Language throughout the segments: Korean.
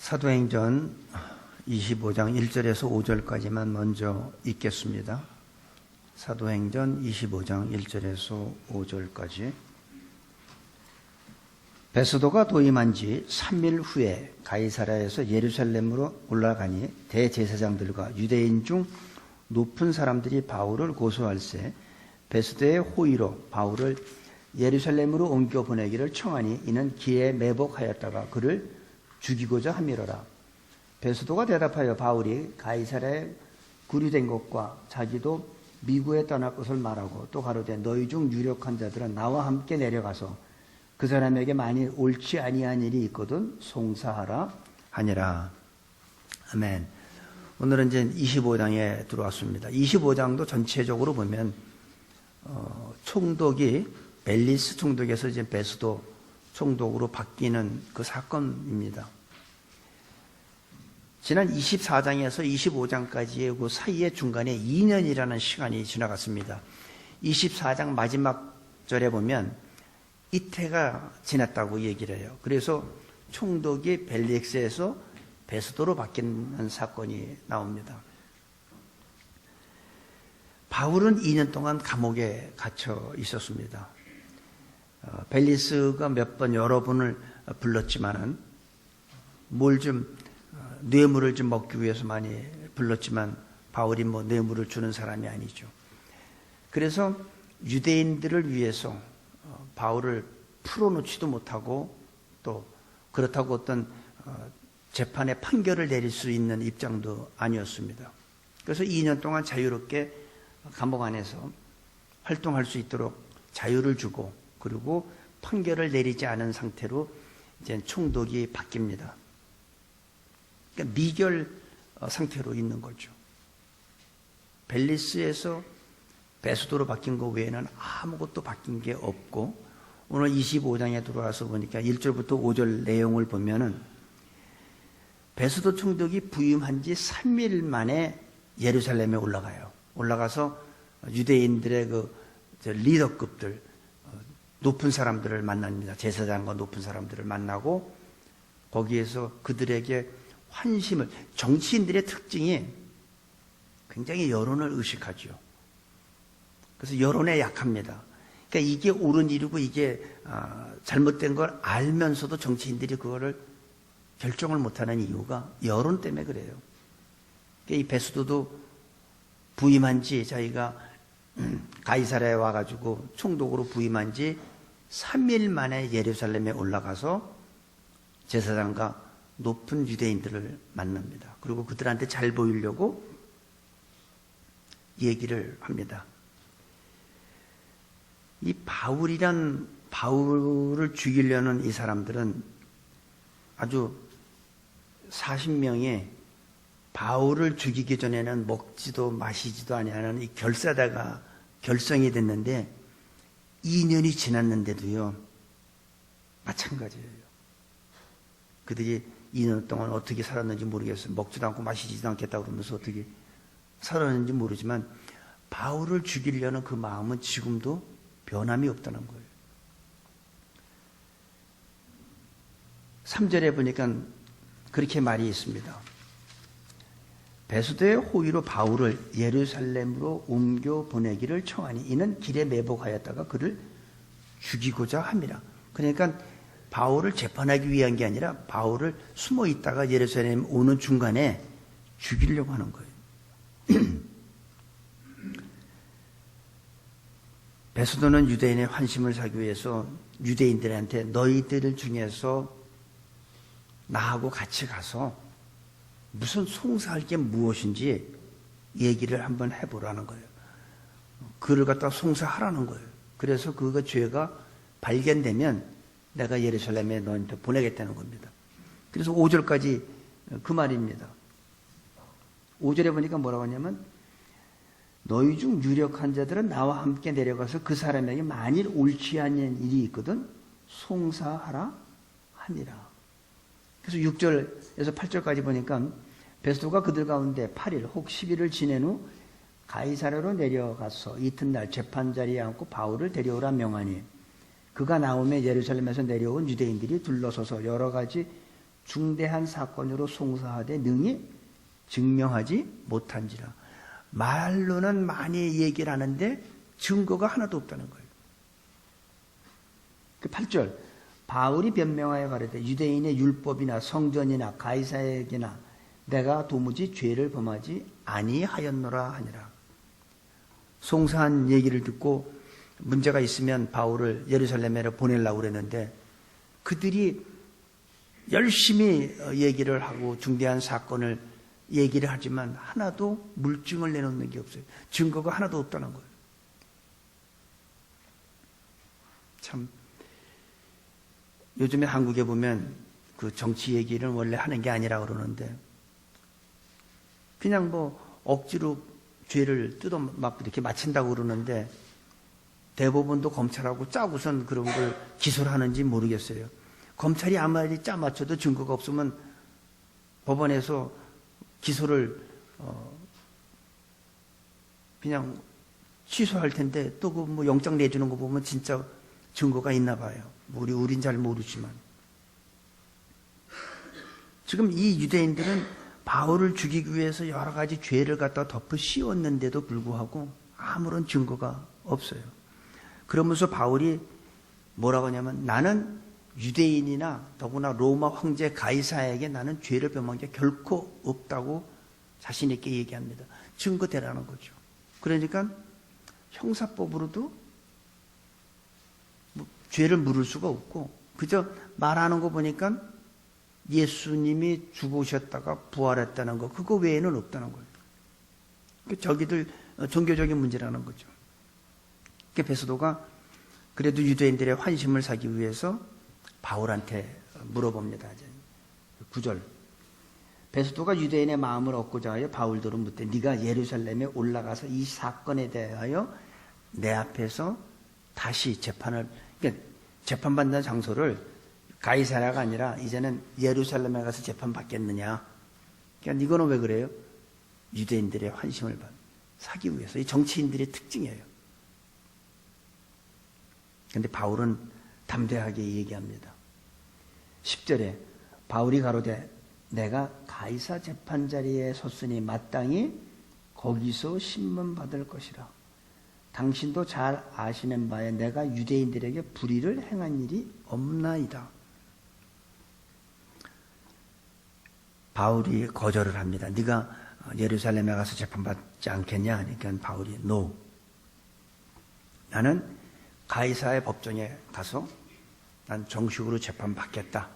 사도행전 25장 1절에서 5절까지만 먼저 읽겠습니다. 사도행전 25장 1절에서 5절까지. 베스도가 도임한 지 3일 후에 가이사랴에서 예루살렘으로 올라가니 대제사장들과 유대인 중 높은 사람들이 바울을 고소할세 베스도의 호의로 바울을 예루살렘으로 옮겨 보내기를 청하니 이는 기에 매복하였다가 그를 죽이고자 함이로라. 베스도가 대답하여 바울이 가이사랴에 구류된 것과 자기도 미국에 떠날 것을 말하고 또 가로되 너희 중 유력한 자들은 나와 함께 내려가서 그 사람에게 만일 옳지 아니한 일이 있거든 송사하라 하니라. 아멘. 오늘은 이제 25장에 들어왔습니다. 25장도 전체적으로 보면 총독이 벨리스 총독에서 이제 베스도 총독으로 바뀌는 그 사건입니다. 지난 24장에서 25장까지의 그 사이의 중간에 2년이라는 시간이 지나갔습니다. 24장 마지막 절에 보면 이태가 지났다고 얘기를 해요. 그래서 총독이 벨릭스에서 베스도로 바뀌는 사건이 나옵니다. 바울은 2년 동안 감옥에 갇혀 있었습니다. 벨리스가 몇 번 여러 분을 불렀지만은 뇌물을 좀 먹기 위해서 많이 불렀지만 바울이 뇌물을 주는 사람이 아니죠. 그래서 유대인들을 위해서 바울을 풀어놓지도 못하고 또 그렇다고 어떤 재판의 판결을 내릴 수 있는 입장도 아니었습니다. 그래서 2년 동안 자유롭게 감옥 안에서 활동할 수 있도록 자유를 주고 그리고 판결을 내리지 않은 상태로 이제 총독이 바뀝니다. 그러니까 미결 상태로 있는 거죠. 벨리스에서 베스도로 바뀐 것 외에는 아무것도 바뀐 게 없고 오늘 25장에 들어와서 보니까 1절부터 5절 내용을 보면은 베스도 총독이 부임한 지 3일 만에 예루살렘에 올라가요. 올라가서 유대인들의 그 리더급들 높은 사람들을 만납니다. 제사장과 높은 사람들을 만나고 거기에서 그들에게 환심을, 정치인들의 특징이 굉장히 여론을 의식하죠. 그래서 여론에 약합니다. 그러니까 이게 옳은 일이고 이게 잘못된 걸 알면서도 정치인들이 그거를 결정을 못하는 이유가 여론 때문에 그래요. 그러니까 이 베스도도 부임한 지 자기가 가이사랴에 와가지고 총독으로 부임한 지 3일 만에 예루살렘에 올라가서 제사장과 높은 유대인들을 만납니다. 그리고 그들한테 잘 보이려고 얘기를 합니다. 이 바울을 죽이려는 이 사람들은 아주 40명이 바울을 죽이기 전에는 먹지도 마시지도 아니하는 이 결사다가 결성이 됐는데 2년이 지났는데도요 마찬가지예요. 그들이 2년 동안 어떻게 살았는지 모르겠어요. 먹지도 않고 마시지도 않겠다고 그러면서 어떻게 살았는지 모르지만 바울을 죽이려는 그 마음은 지금도 변함이 없다는 거예요. 3절에 보니까 그렇게 말이 있습니다. 베스도의 호의로 바울을 예루살렘으로 옮겨 보내기를 청하니 이는 길에 매복하였다가 그를 죽이고자 함이라. 그러니까 바울을 재판하기 위한 게 아니라 바울을 숨어 있다가 예루살렘 오는 중간에 죽이려고 하는 거예요. 베스도는 유대인의 환심을 사기 위해서 유대인들한테 너희들 중에서 나하고 같이 가서 무슨 송사할 게 무엇인지 얘기를 한번 해보라는 거예요. 그를 갖다 송사하라는 거예요. 그래서 그거 죄가 발견되면 내가 예루살렘에 너한테 보내겠다는 겁니다. 그래서 5절까지 그 말입니다. 5절에 보니까 뭐라고 하냐면 너희 중 유력한 자들은 나와 함께 내려가서 그 사람에게 만일 옳지 않은 일이 있거든 송사하라 하니라. 그래서 6절에서 8절까지 보니까 베스도가 그들 가운데 8일 혹 10일을 지낸 후 가이사랴로 내려가서 이튿날 재판 자리에 앉고 바울을 데려오라 명하니 그가 나오며 예루살렘에서 내려온 유대인들이 둘러서서 여러 가지 중대한 사건으로 송사하되 능히 증명하지 못한지라. 말로는 많이 얘기를 하는데 증거가 하나도 없다는 거예요. 그 8절 바울이 변명하여 가로되 유대인의 율법이나 성전이나 가이사에게나 내가 도무지 죄를 범하지 아니하였노라 하니라. 송사한 얘기를 듣고 문제가 있으면 바울을 예루살렘에 보내려고 그랬는데 그들이 열심히 얘기를 하고 중대한 사건을 얘기를 하지만 하나도 물증을 내놓는 게 없어요. 증거가 하나도 없다는 거예요. 참 요즘에 한국에 보면 그 정치 얘기를 원래 하는 게 아니라 그러는데 그냥 뭐 억지로 죄를 뜯어맞고 이렇게 맞힌다고 그러는데 대법원도 검찰하고 짜고선 그런 걸 기소를 하는지 모르겠어요. 검찰이 아무리 짜 맞춰도 증거가 없으면 법원에서 기소를 그냥 취소할 텐데 또 그 뭐 영장 내주는 거 보면 진짜 증거가 있나 봐요. 우린 잘 모르지만 지금 이 유대인들은 바울을 죽이기 위해서 여러 가지 죄를 갖다 덮어 씌웠는데도 불구하고 아무런 증거가 없어요. 그러면서 바울이 뭐라고 하냐면 나는 유대인이나 더구나 로마 황제 가이사에게 나는 죄를 범한 게 결코 없다고 자신 있게 얘기합니다. 증거 대라는 거죠. 그러니까 형사법으로도 뭐 죄를 물을 수가 없고 그저 말하는 거 보니까 예수님이 죽으셨다가 부활했다는 거 그거 외에는 없다는 거예요. 저기들 종교적인 문제라는 거죠. 베스도가 그래도 유대인들의 환심을 사기 위해서 바울한테 물어봅니다. 9절 베스도가 유대인의 마음을 얻고자 하여 바울더러 묻되 네가 예루살렘에 올라가서 이 사건에 대하여 내 앞에서 다시 재판을 그러니까 재판받는 장소를 가이사랴가 아니라 이제는 예루살렘에 가서 재판받겠느냐. 그러니까 이거는 왜 그래요? 유대인들의 환심을 사기 위해서. 이 정치인들의 특징이에요. 그런데 바울은 담대하게 얘기합니다. 10절에 바울이 가로되 내가 가이사 재판 자리에 섰으니 마땅히 거기서 신문받을 것이라. 당신도 잘 아시는 바에 내가 유대인들에게 불의를 행한 일이 없나이다. 바울이 거절을 합니다. 네가 예루살렘에 가서 재판받지 않겠냐 하니까 바울이 No. 나는 가이사의 법정에 가서 난 정식으로 재판받겠다.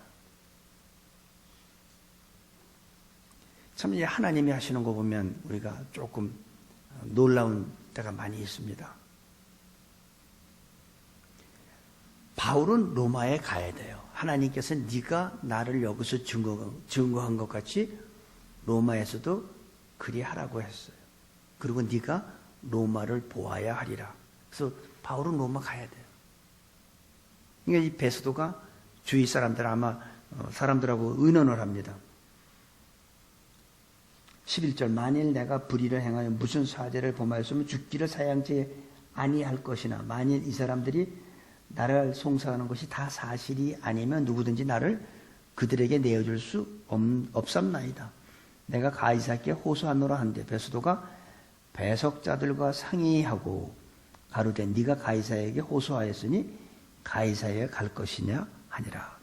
참 하나님이 하시는 거 보면 우리가 조금 놀라운 때가 많이 있습니다. 바울은 로마에 가야 돼요. 하나님께서 네가 나를 여기서 증거한 것 같이 로마에서도 그리하라고 했어요. 그리고 네가 로마를 보아야 하리라. 그래서 바울은 로마 가야 돼요. 그러니까 이 베스도가 주위 사람들 아마 사람들하고 의논을 합니다. 11절 만일 내가 불의를 행하여 무슨 사죄를 범하였으면 죽기를 사양치 아니할 것이나 만일 이 사람들이 나를 송사하는 것이 다 사실이 아니면 누구든지 나를 그들에게 내어줄 수 없삼나이다. 내가 가이사께 호소하노라 한데 베스도가 배석자들과 상의하고 가로되 네가 가이사에게 호소하였으니 가이사에 갈 것이냐 하니라.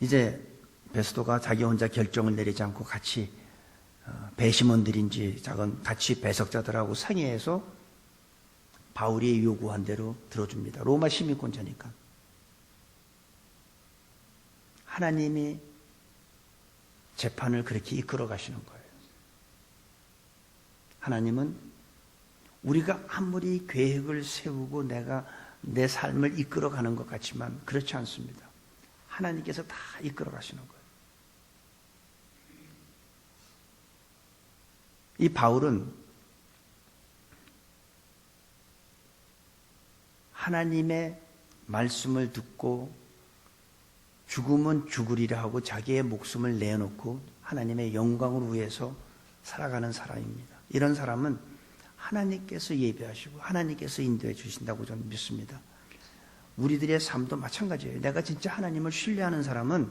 이제 베스도가 자기 혼자 결정을 내리지 않고 같이 배심원들인지 같이 배석자들하고 상의해서 바울이 요구한 대로 들어줍니다. 로마 시민권자니까. 하나님이 재판을 그렇게 이끌어 가시는 거예요. 하나님은 우리가 아무리 계획을 세우고 내가 내 삶을 이끌어 가는 것 같지만 그렇지 않습니다. 하나님께서 다 이끌어 가시는 거예요. 이 바울은 하나님의 말씀을 듣고 죽으면 죽으리라 하고 자기의 목숨을 내놓고 하나님의 영광을 위해서 살아가는 사람입니다. 이런 사람은 하나님께서 예배하시고 하나님께서 인도해 주신다고 저는 믿습니다. 우리들의 삶도 마찬가지예요. 내가 진짜 하나님을 신뢰하는 사람은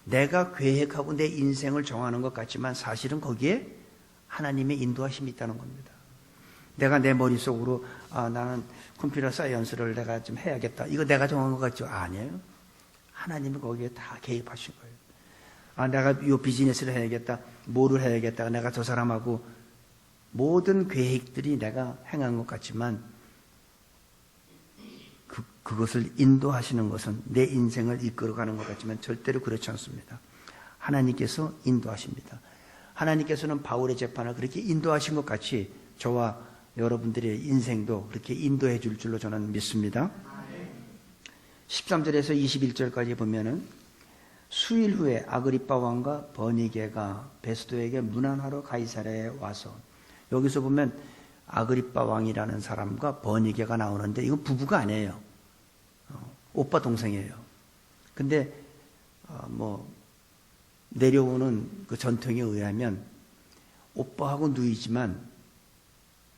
내가 계획하고 내 인생을 정하는 것 같지만 사실은 거기에 하나님의 인도하심이 있다는 겁니다. 내가 내 머릿속으로 나는 컴퓨터 사이언스를 내가 좀 해야겠다. 이거 내가 정한 것 같죠? 아니에요. 하나님이 거기에 다 개입하신 거예요. 내가 이 비즈니스를 해야겠다. 뭐를 해야겠다. 내가 저 사람하고 모든 계획들이 내가 행한 것 같지만 그것을 인도하시는 것은 내 인생을 이끌어가는 것 같지만 절대로 그렇지 않습니다. 하나님께서 인도하십니다. 하나님께서는 바울의 재판을 그렇게 인도하신 것 같이 저와 여러분들의 인생도 그렇게 인도해 줄 줄로 저는 믿습니다. 13절에서 21절까지 보면은 수일 후에 아그리빠 왕과 버니게가 베스도에게 문안하러 가이사랴에 와서, 여기서 보면 아그리빠 왕이라는 사람과 버니게가 나오는데 이건 부부가 아니에요. 오빠 동생이에요. 근데 내려오는 그 전통에 의하면 오빠하고 누이지만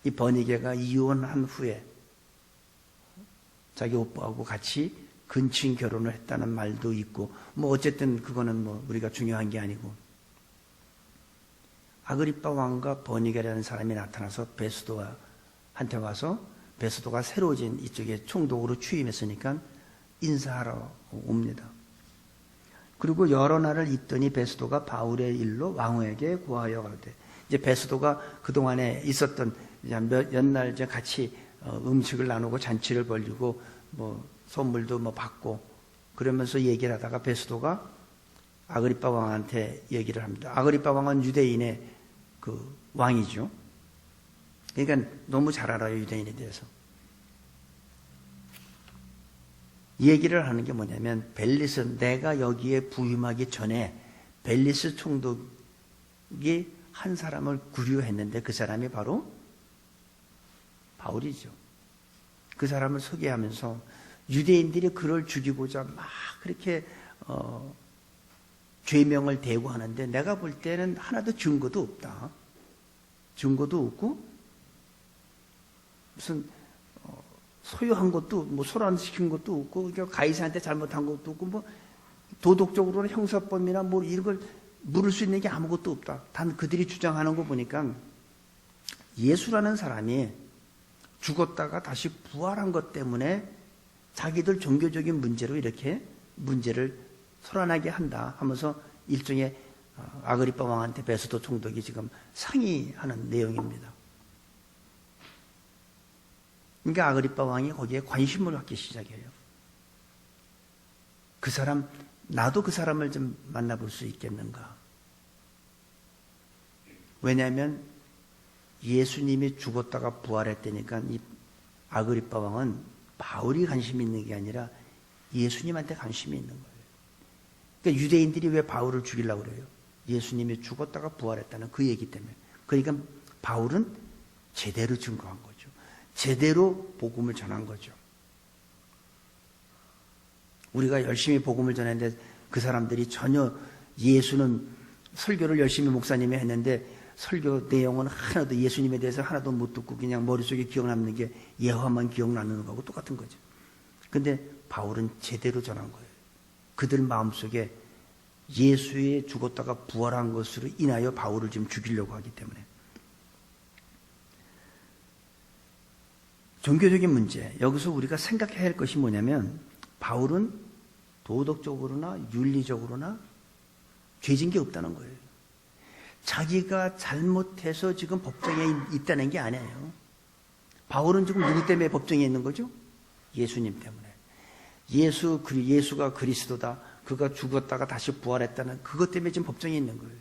이 버니게가 이혼한 후에 자기 오빠하고 같이 근친 결혼을 했다는 말도 있고, 어쨌든 그거는 우리가 중요한 게 아니고, 아그리빠 왕과 버니게라는 사람이 나타나서 베스도한테 와서, 베스도가 새로워진 이쪽에 총독으로 취임했으니까 인사하러 옵니다. 그리고 여러 날을 있더니 베스도가 바울의 일로 왕후에게 구하여 가로되, 이제 베스도가 그동안에 있었던 몇 날 같이 음식을 나누고 잔치를 벌이고 선물도 받고 그러면서 얘기를 하다가 베스도가 아그리빠 왕한테 얘기를 합니다. 아그리빠 왕은 유대인의 그 왕이죠. 그러니까 너무 잘 알아요, 유대인에 대해서. 얘기를 하는 게 뭐냐면, 벨리스, 내가 여기에 부임하기 전에 벨리스 총독이 한 사람을 구류했는데 그 사람이 바로 바울이죠. 그 사람을 소개하면서 유대인들이 그를 죽이고자 막 그렇게 죄명을 대고 하는데 내가 볼 때는 하나도 증거도 없다. 증거도 없고 무슨 소유한 것도 소란시킨 것도 없고 가이사한테 잘못한 것도 없고 도덕적으로는 형사법이나 이런 걸 물을 수 있는 게 아무것도 없다. 단 그들이 주장하는 거 보니까 예수라는 사람이 죽었다가 다시 부활한 것 때문에 자기들 종교적인 문제로 이렇게 문제를 소란하게 한다 하면서 일종의 아그리빠 왕한테 베스도 총독이 지금 상의하는 내용입니다. 그러니까 아그리빠 왕이 거기에 관심을 갖기 시작해요. 그 사람, 나도 그 사람을 좀 만나볼 수 있겠는가? 왜냐하면 예수님이 죽었다가 부활했다니까 이 아그리빠 왕은 바울이 관심이 있는 게 아니라 예수님한테 관심이 있는 거예요. 그러니까 유대인들이 왜 바울을 죽이려고 그래요? 예수님이 죽었다가 부활했다는 그 얘기 때문에. 그러니까 바울은 제대로 증거한 거죠. 제대로 복음을 전한 거죠. 우리가 열심히 복음을 전했는데 그 사람들이 전혀 예수는 설교를 열심히 목사님이 했는데 설교 내용은 하나도 예수님에 대해서 하나도 못 듣고 그냥 머릿속에 기억남는 게 예화만 기억나는 거하고 똑같은 거죠. 근데 바울은 제대로 전한 거예요. 그들 마음속에 예수의 죽었다가 부활한 것으로 인하여 바울을 지금 죽이려고 하기 때문에. 종교적인 문제, 여기서 우리가 생각해야 할 것이 뭐냐면 바울은 도덕적으로나 윤리적으로나 죄진 게 없다는 거예요. 자기가 잘못해서 지금 법정에 있다는 게 아니에요. 바울은 지금 누구 때문에 법정에 있는 거죠? 예수님 때문에. 예수가 그리스도다. 그가 죽었다가 다시 부활했다는 그것 때문에 지금 법정에 있는 거예요.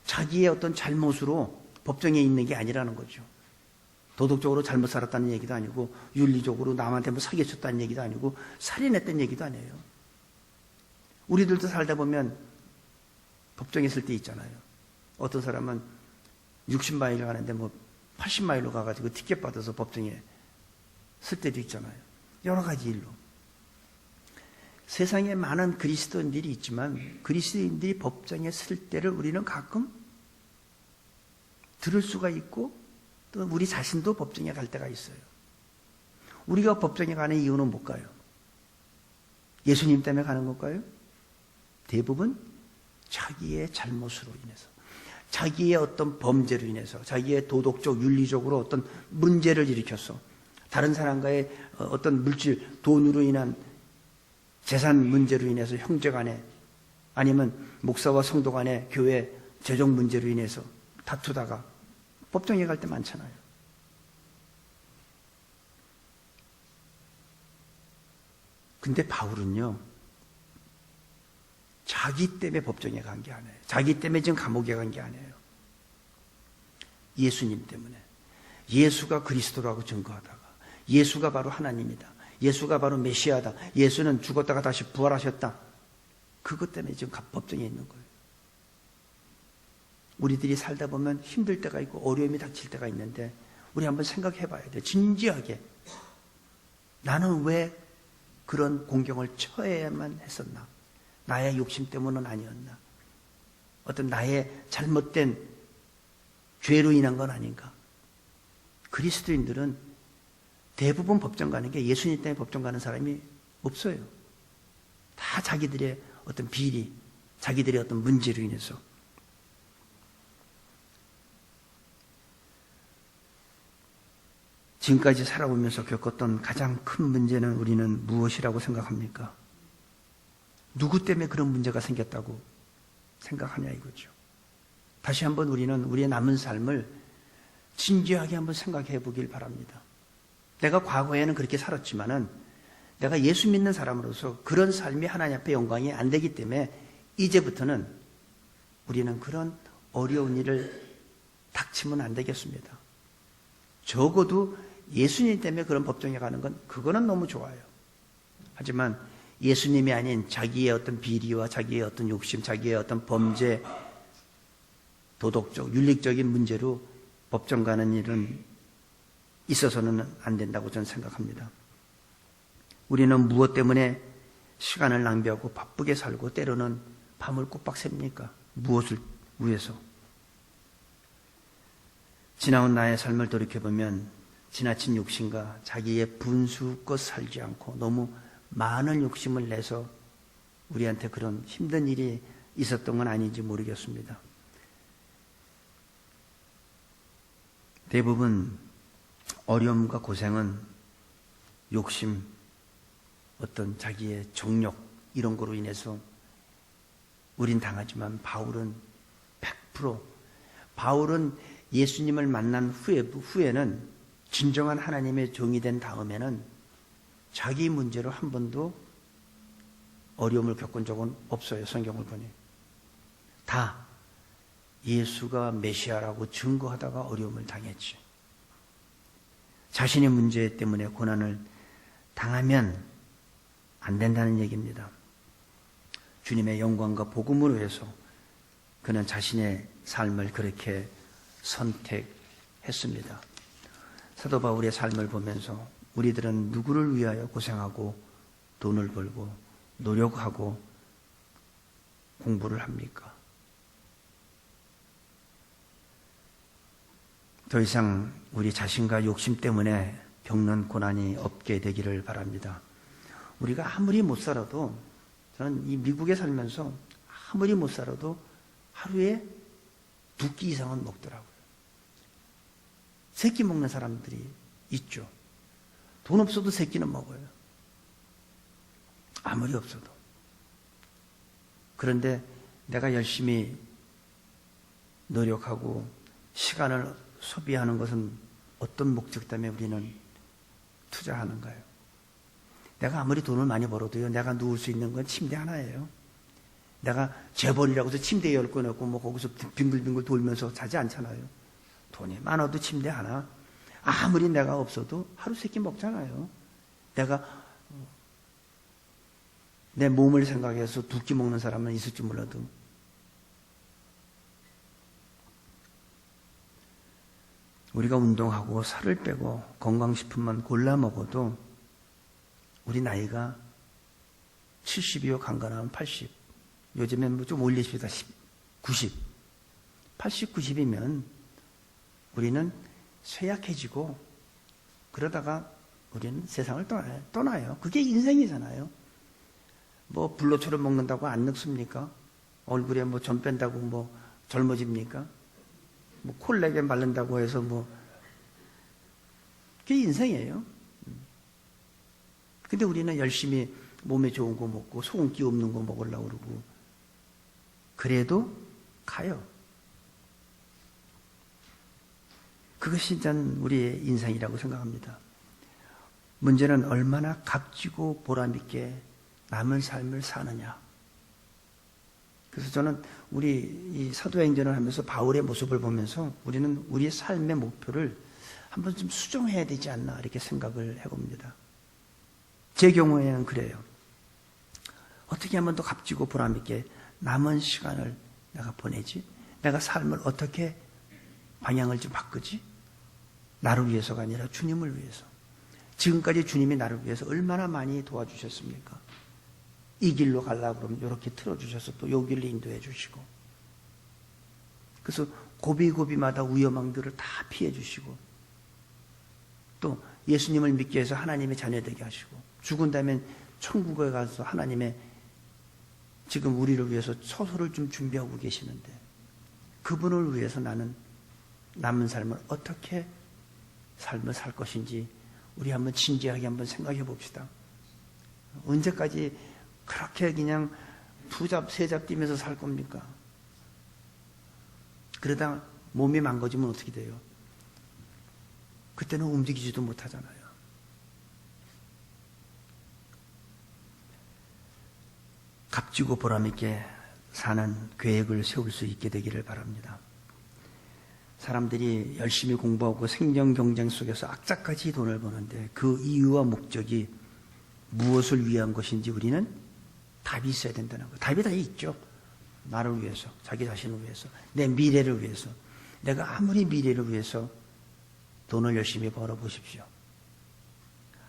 자기의 어떤 잘못으로 법정에 있는 게 아니라는 거죠. 도덕적으로 잘못 살았다는 얘기도 아니고 윤리적으로 남한테 사기쳤다는 얘기도 아니고 살인했다는 얘기도 아니에요. 우리들도 살다 보면 법정에 있을 때 있잖아요. 어떤 사람은 60마일 가는데 80마일로 가가지고 티켓 받아서 법정에 쓸 때도 있잖아요. 여러 가지 일로. 세상에 많은 그리스도인들이 있지만 그리스도인들이 법정에 쓸 때를 우리는 가끔 들을 수가 있고 또 우리 자신도 법정에 갈 때가 있어요. 우리가 법정에 가는 이유는 뭘까요? 예수님 때문에 가는 걸까요? 대부분 자기의 잘못으로 인해서, 자기의 어떤 범죄로 인해서, 자기의 도덕적, 윤리적으로 어떤 문제를 일으켜서 다른 사람과의 어떤 물질, 돈으로 인한 재산 문제로 인해서 형제 간에, 아니면 목사와 성도 간에 교회 재정 문제로 인해서 다투다가 법정에 갈 때 많잖아요. 근데 바울은요, 자기 때문에 법정에 간 게 아니에요. 자기 때문에 지금 감옥에 간 게 아니에요. 예수님 때문에. 예수가 그리스도라고 증거하다가, 예수가 바로 하나님이다, 예수가 바로 메시아다, 예수는 죽었다가 다시 부활하셨다, 그것 때문에 지금 법정에 있는 거예요. 우리들이 살다 보면 힘들 때가 있고 어려움이 닥칠 때가 있는데, 우리 한번 생각해 봐야 돼요. 진지하게. 나는 왜 그런 공경을 처해야만 했었나? 나의 욕심 때문은 아니었나? 어떤 나의 잘못된 죄로 인한 건 아닌가? 그리스도인들은 대부분 법정 가는 게 예수님 때문에 법정 가는 사람이 없어요. 다 자기들의 어떤 비리, 자기들의 어떤 문제로 인해서. 지금까지 살아오면서 겪었던 가장 큰 문제는 우리는 무엇이라고 생각합니까? 누구 때문에 그런 문제가 생겼다고 생각하냐 이거죠. 다시 한번 우리는 우리의 남은 삶을 진지하게 한번 생각해 보길 바랍니다. 내가 과거에는 그렇게 살았지만은 내가 예수 믿는 사람으로서 그런 삶이 하나님 앞에 영광이 안 되기 때문에 이제부터는 우리는 그런 어려운 일을 닥치면 안 되겠습니다. 적어도 예수님 때문에 그런 법정에 가는 건 그거는 너무 좋아요. 하지만 예수님이 아닌 자기의 어떤 비리와 자기의 어떤 욕심, 자기의 어떤 범죄, 도덕적, 윤리적인 문제로 법정 가는 일은 있어서는 안 된다고 저는 생각합니다. 우리는 무엇 때문에 시간을 낭비하고 바쁘게 살고 때로는 밤을 꼬박 샙니까? 무엇을 위해서? 지나온 나의 삶을 돌이켜보면 지나친 욕심과 자기의 분수껏 살지 않고 너무 많은 욕심을 내서 우리한테 그런 힘든 일이 있었던 건 아닌지 모르겠습니다. 대부분 어려움과 고생은 욕심, 어떤 자기의 정욕 이런 거로 인해서 우린 당하지만 바울은 예수님을 만난 후에는 진정한 하나님의 종이 된 다음에는 자기 문제로 한 번도 어려움을 겪은 적은 없어요. 성경을 보니 다 예수가 메시아라고 증거하다가 어려움을 당했지. 자신의 문제 때문에 고난을 당하면 안 된다는 얘기입니다. 주님의 영광과 복음으로 해서 그는 자신의 삶을 그렇게 선택했습니다. 사도 바울의 삶을 보면서 우리들은 누구를 위하여 고생하고 돈을 벌고 노력하고 공부를 합니까? 더 이상 우리 자신과 욕심 때문에 겪는 고난이 없게 되기를 바랍니다. 우리가 아무리 못 살아도, 저는 이 미국에 살면서 아무리 못 살아도 하루에 2끼 이상은 먹더라고요. 3끼 먹는 사람들이 있죠. 돈 없어도 3끼는 먹어요. 아무리 없어도. 그런데 내가 열심히 노력하고 시간을 소비하는 것은 어떤 목적 때문에 우리는 투자하는가요? 내가 아무리 돈을 많이 벌어도요, 내가 누울 수 있는 건 침대 하나예요. 내가 재벌이라고 해서 침대에 10개 넣고 뭐 거기서 빙글빙글 돌면서 자지 않잖아요. 돈이 많아도 침대 하나. 아무리 내가 없어도 하루 3끼 먹잖아요. 내가 내 몸을 생각해서 2끼 먹는 사람은 있을지 몰라도. 우리가 운동하고 살을 빼고 건강식품만 골라 먹어도 우리 나이가 70이요, 간간하면 80. 요즘엔 뭐 좀 올리십시다. 90. 80, 90이면 우리는 쇠약해지고 그러다가 우리는 세상을 떠나요. 그게 인생이잖아요. 뭐 불로초를 먹는다고 안 늙습니까? 얼굴에 뭐 점 뺀다고 뭐 젊어집니까? 뭐 콜라겐 바른다고 해서 뭐 그게 인생이에요. 근데 우리는 열심히 몸에 좋은 거 먹고 소금기 없는 거 먹으려고 그러고 그래도 가요. 그것이 전 우리의 인생이라고 생각합니다. 문제는 얼마나 값지고 보람있게 남은 삶을 사느냐. 그래서 저는 우리 이 사도행전을 하면서 바울의 모습을 보면서 우리는 우리의 삶의 목표를 한번 좀 수정해야 되지 않나 이렇게 생각을 해봅니다. 제 경우에는 그래요. 어떻게 하면 더 값지고 보람있게 남은 시간을 내가 보내지? 내가 삶을 어떻게 방향을 좀 바꾸지? 나를 위해서가 아니라 주님을 위해서. 지금까지 주님이 나를 위해서 얼마나 많이 도와주셨습니까? 이 길로 가려고 그러면 이렇게 틀어주셔서 또 요 길로 인도해 주시고, 그래서 고비고비마다 위험한 길을 다 피해 주시고, 또 예수님을 믿기 위해서 하나님의 자녀되게 하시고, 죽은 다음에 천국에 가서 하나님의 지금 우리를 위해서 처소를 좀 준비하고 계시는데, 그분을 위해서 나는 남은 삶을 어떻게 삶을 살 것인지 우리 한번 진지하게 한번 생각해 봅시다. 언제까지 그렇게 그냥 두잡 세잡 뛰면서 살 겁니까? 그러다 몸이 망가지면 어떻게 돼요? 그때는 움직이지도 못하잖아요. 값지고 보람있게 사는 계획을 세울 수 있게 되기를 바랍니다. 사람들이 열심히 공부하고 생존 경쟁 속에서 악착같이 돈을 버는데 그 이유와 목적이 무엇을 위한 것인지 우리는 답이 있어야 된다는 거예요. 답이 다 있죠. 나를 위해서, 자기 자신을 위해서, 내 미래를 위해서. 내가 아무리 미래를 위해서 돈을 열심히 벌어보십시오.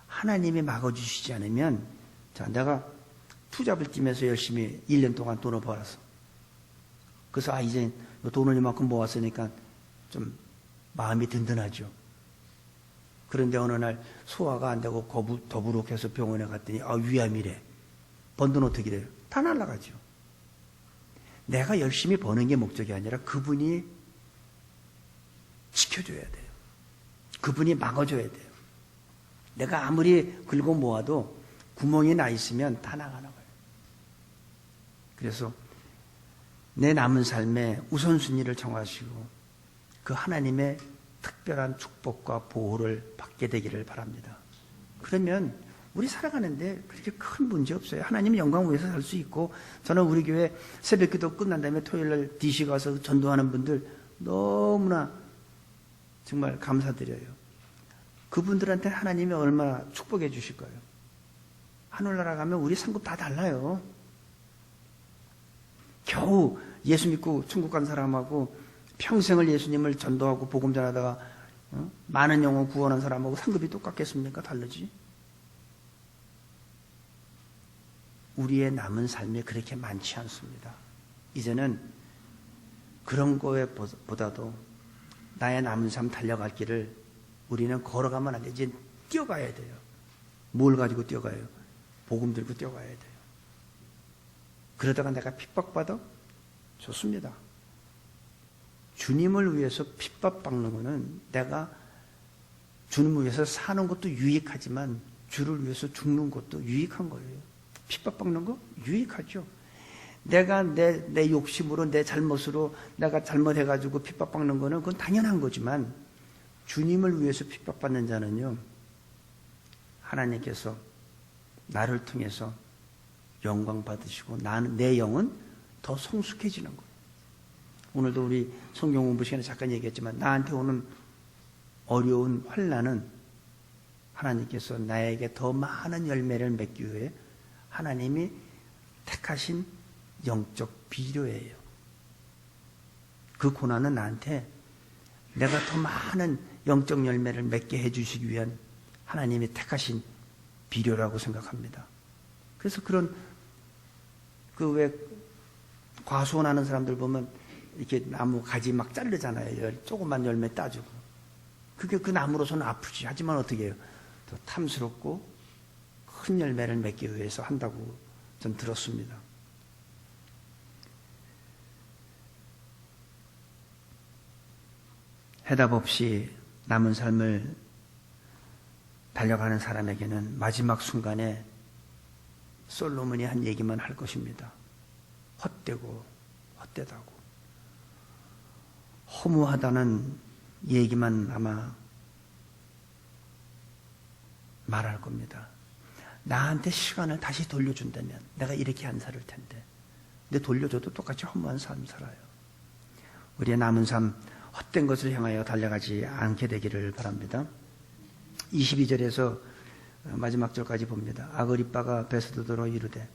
하나님이 막아주시지 않으면, 자, 내가 투잡을 뛰면서 열심히 1년 동안 돈을 벌었어. 그래서 이제 돈을 이만큼 모았으니까 좀 마음이 든든하죠. 그런데 어느 날 소화가 안 되고 더부룩해서 병원에 갔더니 위암이래. 번 돈 어떻게 돼요? 다 날아가죠. 내가 열심히 버는 게 목적이 아니라 그분이 지켜줘야 돼요. 그분이 막아줘야 돼요. 내가 아무리 긁어 모아도 구멍이 나 있으면 다 나가는 거예요. 그래서 내 남은 삶에 우선순위를 정하시고 그 하나님의 특별한 축복과 보호를 받게 되기를 바랍니다. 그러면 우리 살아가는데 그렇게 큰 문제 없어요. 하나님의 영광을 위해서 살 수 있고, 저는 우리 교회 새벽기도 끝난 다음에 토요일날 DC 가서 전도하는 분들 너무나 정말 감사드려요. 그분들한테 하나님이 얼마나 축복해 주실 거예요. 하늘나라 가면 우리 상급 다 달라요. 겨우 예수 믿고 천국 간 사람하고 평생을 예수님을 전도하고 복음 전하다가 많은 영혼 구원한 사람하고 상급이 똑같겠습니까? 다르지. 우리의 남은 삶이 그렇게 많지 않습니다. 이제는 그런 거에 보다도 나의 남은 삶 달려갈 길을 우리는 걸어가면 안 돼. 이제 뛰어가야 돼요. 뭘 가지고 뛰어가요? 복음 들고 뛰어가야 돼요. 그러다가 내가 핍박받아? 좋습니다. 주님을 위해서 핍박받는 것은 내가 주님을 위해서 사는 것도 유익하지만 주를 위해서 죽는 것도 유익한 거예요. 핍박받는 거 유익하죠. 내가 내 욕심으로 내 잘못으로 내가 잘못해가지고 핍박받는 거는 그건 당연한 거지만 주님을 위해서 핍박받는 자는요, 하나님께서 나를 통해서 영광 받으시고 내 영은 더 성숙해지는 거예요. 오늘도 우리 성경 공부 시간에 잠깐 얘기했지만 나한테 오는 어려운 환난은 하나님께서 나에게 더 많은 열매를 맺기 위해 하나님이 택하신 영적 비료예요. 그 고난은 나한테 내가 더 많은 영적 열매를 맺게 해주시기 위한 하나님이 택하신 비료라고 생각합니다. 그래서 그런 그 왜 과수원하는 사람들 보면 이렇게 나무 가지 막 자르잖아요. 조그만 열매 따주고. 그게 그 나무로서는 아프지. 하지만 어떻게 해요? 더 탐스럽고 큰 열매를 맺기 위해서 한다고 전 들었습니다. 해답 없이 남은 삶을 달려가는 사람에게는 마지막 순간에 솔로몬이 한 얘기만 할 것입니다. 헛되고 헛되다고 허무하다는 얘기만 아마 말할 겁니다. 나한테 시간을 다시 돌려준다면 내가 이렇게 안 살 텐데, 근데 돌려줘도 똑같이 허무한 삶 살아요. 우리의 남은 삶 헛된 것을 향하여 달려가지 않게 되기를 바랍니다. 22절에서 마지막 절까지 봅니다. 아그리빠가 베스도로 이르되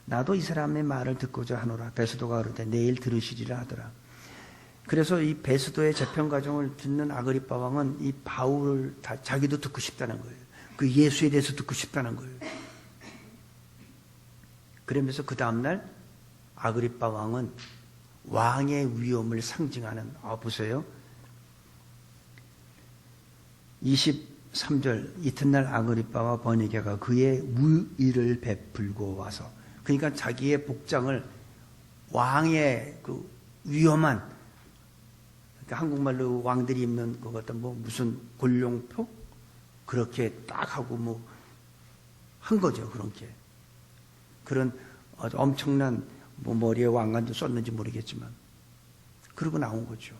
나도 이 사람의 말을 듣고자 하노라. 베스도가 이르되 내일 들으시리라 하더라. 그래서 이 베스도의 재편 과정을 듣는 아그리빠 왕은 이 바울을 자기도 듣고 싶다는 거예요. 그 예수에 대해서 듣고 싶다는 거예요. 그러면서 그 다음날 아그리빠 왕은 왕의 위엄을 상징하는, 보세요. 23절, 이튿날 아그리빠와 버니게가 그의 우의를 베풀고 와서, 그러니까 자기의 복장을 왕의 그 위엄한, 그러니까 한국말로 왕들이 입는 그 어떤 뭐 무슨 골룡표? 그렇게 딱 하고 뭐 한 거죠. 그런 게. 그런 엄청난 뭐 머리에 왕관도 썼는지 모르겠지만 그러고 나온 거죠.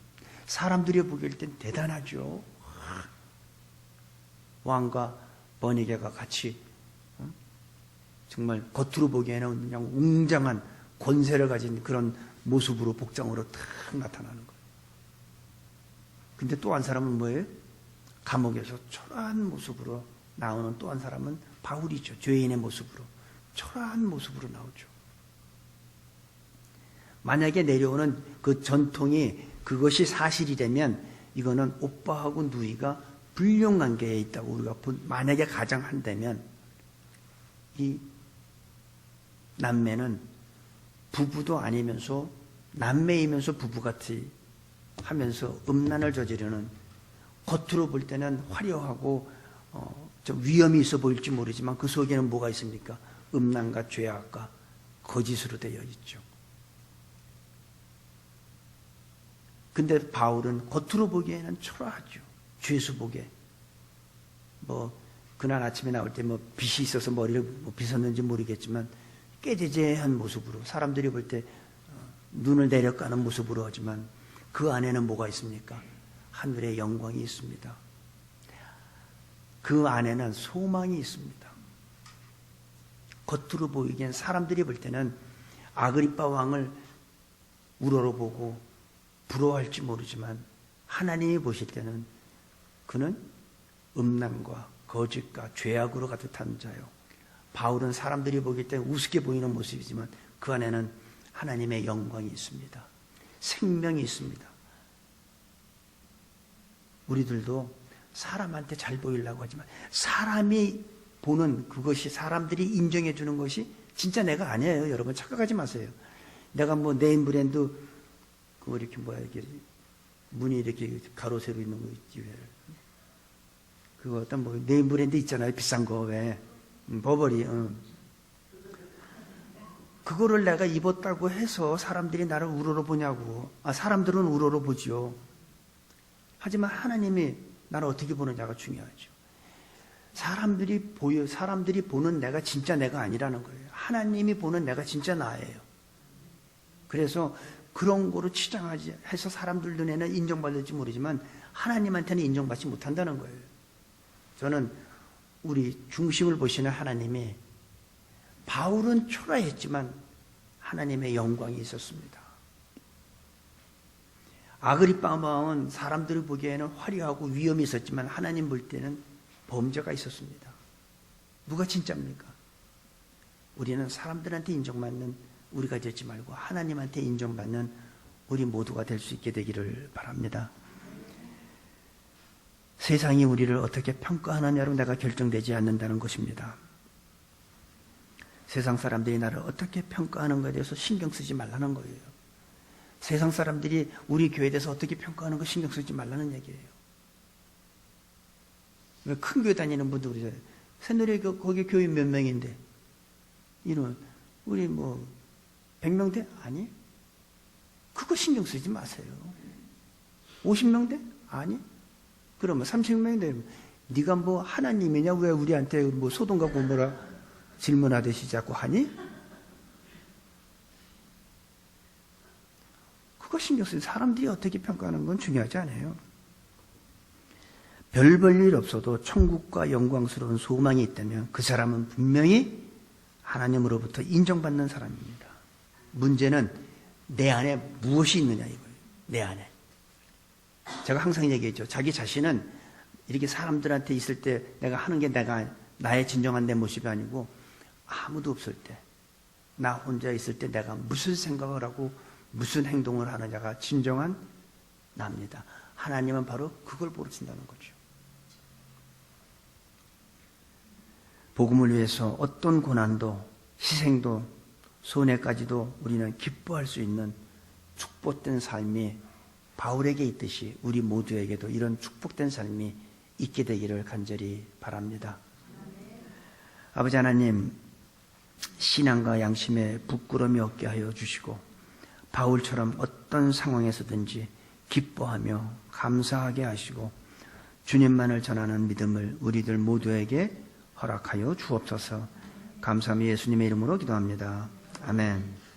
사람들이 보기일 땐 대단하죠. 왕과 버니게가 같이 정말 겉으로 보기에는 그냥 웅장한 권세를 가진 그런 모습으로, 복장으로 탁 나타나는 거예요. 근데 또 한 사람은 뭐예요? 감옥에서 초라한 모습으로 나오는 또 한 사람은 바울이죠. 죄인의 모습으로, 초라한 모습으로 나오죠. 만약에 내려오는 그 전통이 그것이 사실이라면 이거는 오빠하고 누이가 불륜관계에 있다고 우리가 만약에 가정한다면 이 남매는 부부도 아니면서 남매이면서 부부같이 하면서 음란을 저지르는, 겉으로 볼 때는 화려하고 좀 위험이 있어 보일지 모르지만 그 속에는 뭐가 있습니까? 음란과 죄악과 거짓으로 되어 있죠. 근데 바울은 겉으로 보기에는 초라하죠. 죄수 보게. 뭐 그날 아침에 나올 때 뭐 빗이 있어서 머리를 뭐 빗었는지 모르겠지만 깨재재한 모습으로, 사람들이 볼 때 눈을 내려가는 모습으로 하지만 그 안에는 뭐가 있습니까? 하늘의 영광이 있습니다. 그 안에는 소망이 있습니다. 겉으로 보이기엔 사람들이 볼 때는 아그리빠 왕을 우러러보고 부러워할지 모르지만 하나님이 보실 때는 그는 음란과 거짓과 죄악으로 가득한 자요. 바울은 사람들이 보길 때 우습게 보이는 모습이지만 그 안에는 하나님의 영광이 있습니다. 생명이 있습니다. 우리들도 사람한테 잘 보이려고 하지만 사람이 보는 그것이, 사람들이 인정해 주는 것이 진짜 내가 아니에요. 여러분 착각하지 마세요. 내가 뭐 네임 브랜드 그거 이렇게 뭐야, 이렇게 문이 이렇게 가로 세로 있는 거 있지 왜? 그거 어떤 뭐 네임 브랜드 있잖아요. 비싼 거 왜? 버버리. 그거를 내가 입었다고 해서 사람들이 나를 우러러 보냐고. 사람들은 우러러 보죠. 하지만 하나님이 나를 어떻게 보느냐가 중요하죠. 사람들이 보는 내가 진짜 내가 아니라는 거예요. 하나님이 보는 내가 진짜 나예요. 그래서 그런 거로 치장하지 해서 사람들 눈에는 인정받을지 모르지만 하나님한테는 인정받지 못한다는 거예요. 저는 우리 중심을 보시는 하나님이, 바울은 초라했지만 하나님의 영광이 있었습니다. 아그리빠 왕은 사람들이 보기에는 화려하고 위험이 있었지만 하나님 볼 때는 범죄가 있었습니다. 누가 진짜입니까? 우리는 사람들한테 인정받는 우리가 되지 말고 하나님한테 인정받는 우리 모두가 될 수 있게 되기를 바랍니다. 세상이 우리를 어떻게 평가하느냐로 내가 결정되지 않는다는 것입니다. 세상 사람들이 나를 어떻게 평가하는 것에 대해서 신경 쓰지 말라는 거예요. 세상 사람들이 우리 교회에 대해서 어떻게 평가하는 거 신경 쓰지 말라는 얘기예요. 큰 교회 다니는 분들, 우리 새누리 거기 교인 몇 명인데 이런 우리 100명대? 아니. 그거 신경 쓰지 마세요. 50명대? 아니. 그러면 30명대? 네가 하나님이냐? 왜 우리한테 소돔과 고모라 질문하듯이 자꾸 하니? 그거 신경 쓰지. 사람들이 어떻게 평가하는 건 중요하지 않아요. 별 볼 일 없어도 천국과 영광스러운 소망이 있다면 그 사람은 분명히 하나님으로부터 인정받는 사람입니다. 문제는 내 안에 무엇이 있느냐 이거예요. 내 안에. 제가 항상 얘기했죠. 자기 자신은 이렇게 사람들한테 있을 때 내가 하는 게 나의 진정한 내 모습이 아니고 아무도 없을 때, 나 혼자 있을 때 내가 무슨 생각을 하고 무슨 행동을 하느냐가 진정한 나입니다. 하나님은 바로 그걸 보신다는 거죠. 복음을 위해서 어떤 고난도, 희생도, 손해까지도 우리는 기뻐할 수 있는 축복된 삶이 바울에게 있듯이 우리 모두에게도 이런 축복된 삶이 있게 되기를 간절히 바랍니다. 아버지 하나님, 신앙과 양심에 부끄러움이 없게 하여 주시고 바울처럼 어떤 상황에서든지 기뻐하며 감사하게 하시고 주님만을 전하는 믿음을 우리들 모두에게 허락하여 주옵소서. 감사하며 예수님의 이름으로 기도합니다. 아멘.